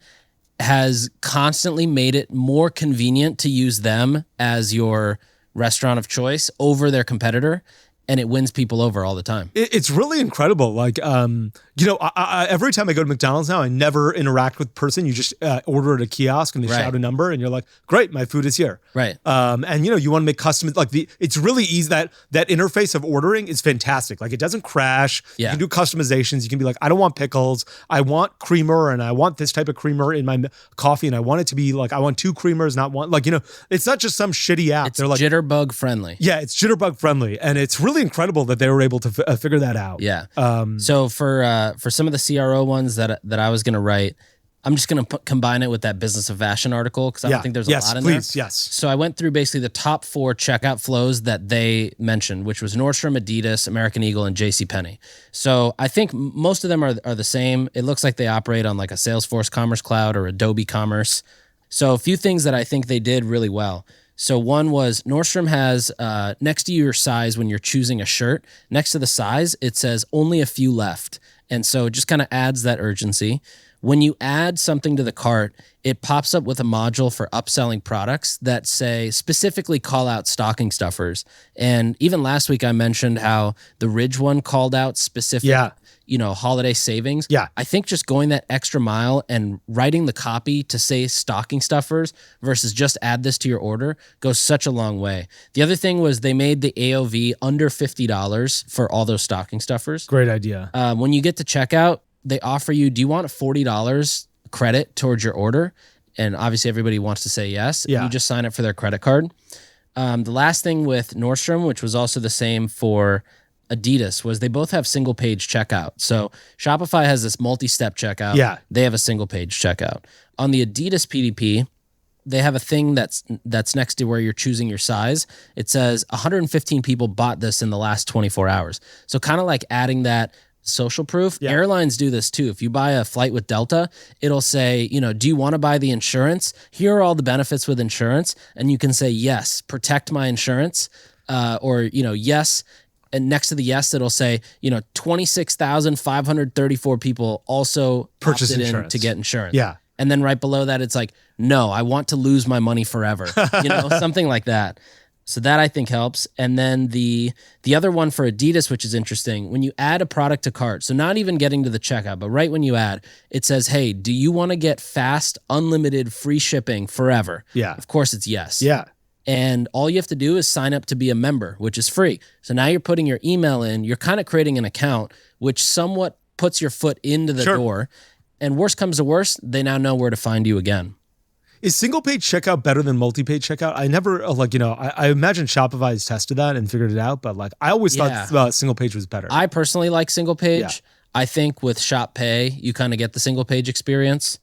has constantly made it more convenient to use them as your restaurant of choice over their competitor. And it wins people over all the time. It's really incredible. Like, I every time I go to McDonald's now, I never interact with person. You just order at a kiosk and they shout a number and you're like, great, my food is here. Right. And you want to make custom, it's really easy. That interface of ordering is fantastic. Like it doesn't crash. Yeah. You can do customizations. You can be like, I don't want pickles. I want creamer and I want this type of creamer in my coffee. And I want it to be like, I want 2 creamers, not one. It's not just some shitty app. They're like jitterbug friendly. Yeah, it's jitterbug friendly. And it's really incredible that they were able to figure that out. Yeah. So for some of the CRO ones that I was going to write, I'm just going to combine it with that Business of Fashion article because I don't think there's a lot in there. Yes. So I went through basically the top 4 checkout flows that they mentioned, which was Nordstrom, Adidas, American Eagle, and JCPenney. So I think most of them are the same. It looks like they operate on like a Salesforce Commerce Cloud or Adobe Commerce. So a few things that I think they did really well. So one was Nordstrom has next to your size when you're choosing a shirt, next to the size, it says only a few left. And so it just kind of adds that urgency. When you add something to the cart, it pops up with a module for upselling products that say specifically call out stocking stuffers. And even last week I mentioned how the Ridge one called out specific, holiday savings. Yeah. I think just going that extra mile and writing the copy to say stocking stuffers versus just add this to your order goes such a long way. The other thing was they made the AOV under $50 for all those stocking stuffers. Great idea. When you get to checkout, they offer you, do you want $40 credit towards your order? And obviously everybody wants to say yes. Yeah. You just sign up for their credit card. The last thing with Nordstrom, which was also the same for Adidas, was they both have single page checkout. So Shopify has this multi-step checkout. Yeah. They have a single page checkout. On the Adidas PDP, they have a thing that's next to where you're choosing your size. It says 115 people bought this in the last 24 hours. So kind of like adding that social proof. Yeah. Airlines do this too. If you buy a flight with Delta, it'll say, do you want to buy the insurance? Here are all the benefits with insurance. And you can say, yes, protect my insurance, or, yes. And next to the yes, it'll say, 26,534 people also Purchase opted in insurance to get insurance. Yeah. And then right below that, it's like, no, I want to lose my money forever. Something like that. So that I think helps. And then the other one for Adidas, which is interesting, when you add a product to cart, so not even getting to the checkout, but right when you add, it says, hey, do you want to get fast, unlimited, free shipping forever? Yeah. Of course it's yes. Yeah. And all you have to do is sign up to be a member, which is free. So now you're putting your email in, you're kind of creating an account, which somewhat puts your foot into the door. And worst comes to worst, they now know where to find you again. Is single page checkout better than multi-page checkout? I never I imagine Shopify has tested that and figured it out, but I always thought single page was better. I personally like single page. Yeah. I think with Shop Pay, you kind of get the single page experience.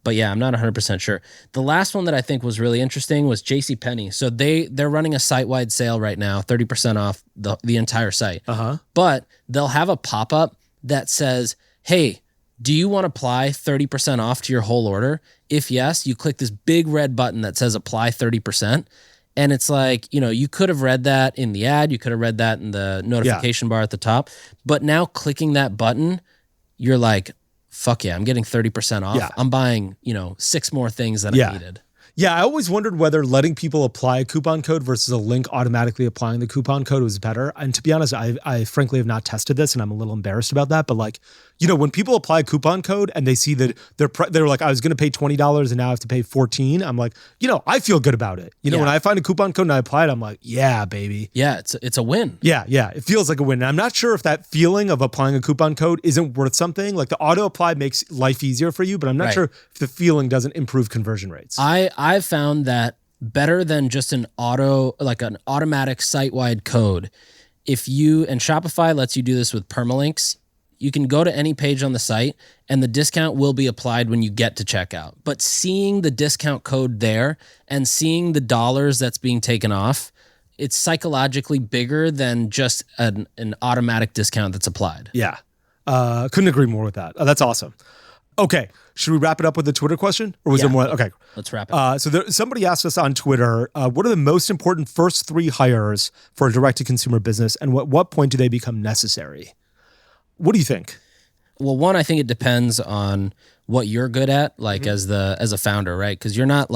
But yeah, I'm not 100% sure. The last one that I think was really interesting was JCPenney. So they're running a site-wide sale right now, 30% off the entire site. Uh-huh. But they'll have a pop-up that says, hey, do you want to apply 30% off to your whole order? If yes, you click this big red button that says apply 30%. And it's like, you could have read that in the ad. You could have read that in the notification bar at the top. But now clicking that button, you're like, fuck yeah, I'm getting 30% off. Yeah. I'm buying, 6 more things that I needed. Yeah, I always wondered whether letting people apply a coupon code versus a link automatically applying the coupon code was better. And to be honest, I frankly have not tested this and I'm a little embarrassed about that. But when people apply a coupon code and they see that they're like, I was going to pay $20 and now I have to pay $14. I'm like, I feel good about it. When I find a coupon code and I apply it, I'm like, yeah, baby. Yeah, it's a win. Yeah. It feels like a win. And I'm not sure if that feeling of applying a coupon code isn't worth something. Like the auto apply makes life easier for you, but I'm not sure if the feeling doesn't improve conversion rates. I've found that better than just an automatic site-wide code. And Shopify lets you do this with permalinks, you can go to any page on the site and the discount will be applied when you get to checkout. But seeing the discount code there and seeing the dollars that's being taken off, it's psychologically bigger than just an automatic discount that's applied. Yeah. Couldn't agree more with that. That's awesome. Okay. Should we wrap it up with the Twitter question? Or was there more? Okay. Let's wrap it up. Somebody asked us on Twitter, what are the most important first 3 hires for a direct-to-consumer business, and what point do they become necessary? What do you think? Well, one, I think it depends on what you're good at, as a founder, right? Because you're not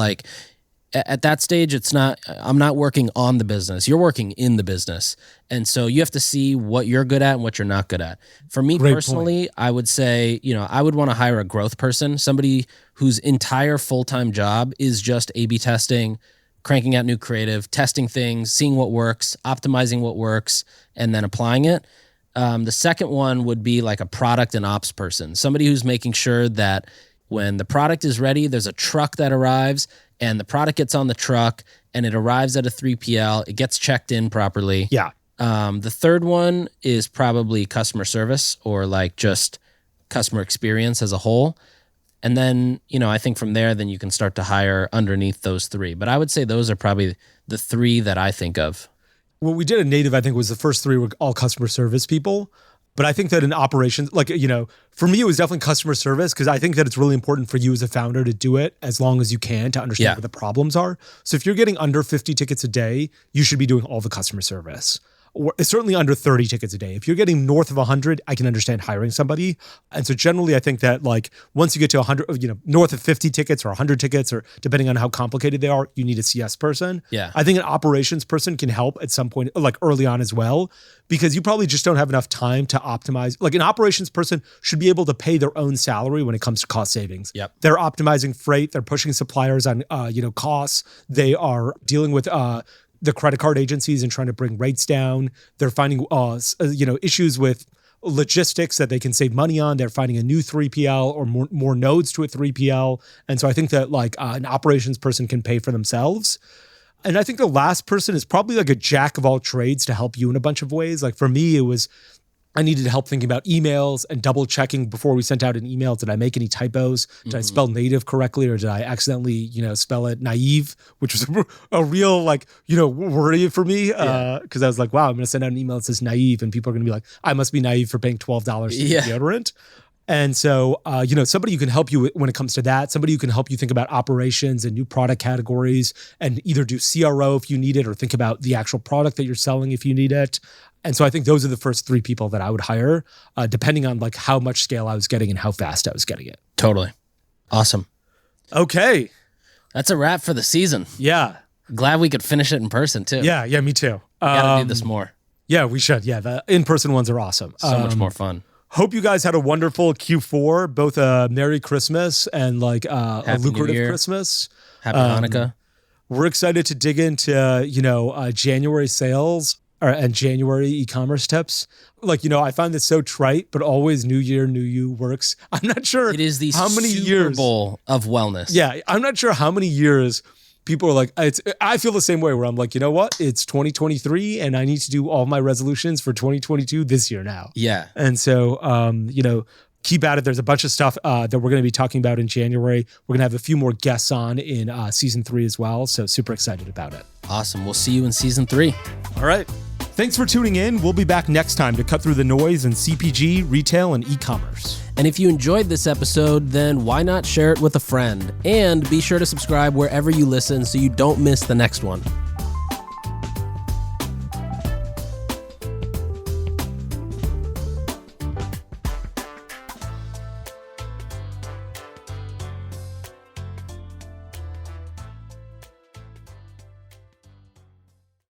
at that stage, I'm not working on the business. You're working in the business. And so you have to see what you're good at and what you're not good at. For me personally, I would say, I would want to hire a growth person, somebody whose entire full-time job is just A/B testing, cranking out new creative, testing things, seeing what works, optimizing what works, and then applying it. The second one would be like a product and ops person, somebody who's making sure that when the product is ready, there's a truck that arrives and the product gets on the truck and it arrives at a 3PL, it gets checked in properly. Yeah. The third one is probably customer service or just customer experience as a whole. And then, I think from there, then you can start to hire underneath those 3. But I would say those are probably the 3 that I think of. What we did at Native, I think, was the first 3 were all customer service people. But I think that in operations, like, for me, it was definitely customer service because I think that it's really important for you as a founder to do it as long as you can to understand what the problems are. So if you're getting under 50 tickets a day, you should be doing all the customer service. Or certainly under 30 tickets a day. If you're getting north of 100, I can understand hiring somebody. And so generally, I think that like once you get to 100, north of 50 tickets or 100 tickets, or depending on how complicated they are, you need a CS person. Yeah. I think an operations person can help at some point, like early on as well, because you probably just don't have enough time to optimize. Like an operations person should be able to pay their own salary when it comes to cost savings. Yep. They're optimizing freight. They're pushing suppliers on, costs. They are dealing with, the credit card agencies and trying to bring rates down. They're finding, issues with logistics that they can save money on. They're finding a new 3PL or more nodes to a 3PL. And so I think that like an operations person can pay for themselves. And I think the last person is probably like a jack of all trades to help you in a bunch of ways. Like for me, it was, I needed help thinking about emails and double checking before we sent out an email. Did I make any typos? Did I spell native correctly, or did I accidentally, spell it naive, which was a real worry for me because I was like, wow, I'm going to send out an email that says naive, and people are going to be like, I must be naive for paying $12 for deodorant. And so, somebody who can help you when it comes to that, somebody who can help you think about operations and new product categories and either do CRO if you need it or think about the actual product that you're selling if you need it. And so I think those are the first 3 people that I would hire, depending on like how much scale I was getting and how fast I was getting it. Totally. Awesome. Okay. That's a wrap for the season. Yeah. Glad we could finish it in person too. Yeah, me too. Gotta do this more. Yeah, we should. Yeah, the in-person ones are awesome. So much more fun. Hope you guys had a wonderful Q4, both a Merry Christmas and like a lucrative Christmas. Happy Hanukkah. We're excited to dig into, January sales and January e-commerce tips. Like, I find this so trite, but always New Year, New You works. I'm not sure it is the how many Super years Bowl of wellness. Yeah, I'm not sure how many years people are like, I feel the same way where I'm like, you know what? It's 2023 and I need to do all my resolutions for 2022 this year now. Yeah. And so, keep at it. There's a bunch of stuff that we're going to be talking about in January. We're going to have a few more guests on in season 3 as well. So super excited about it. Awesome. We'll see you in season 3. All right. Thanks for tuning in. We'll be back next time to cut through the noise in CPG, retail, and e-commerce. And if you enjoyed this episode, then why not share it with a friend? And be sure to subscribe wherever you listen so you don't miss the next one.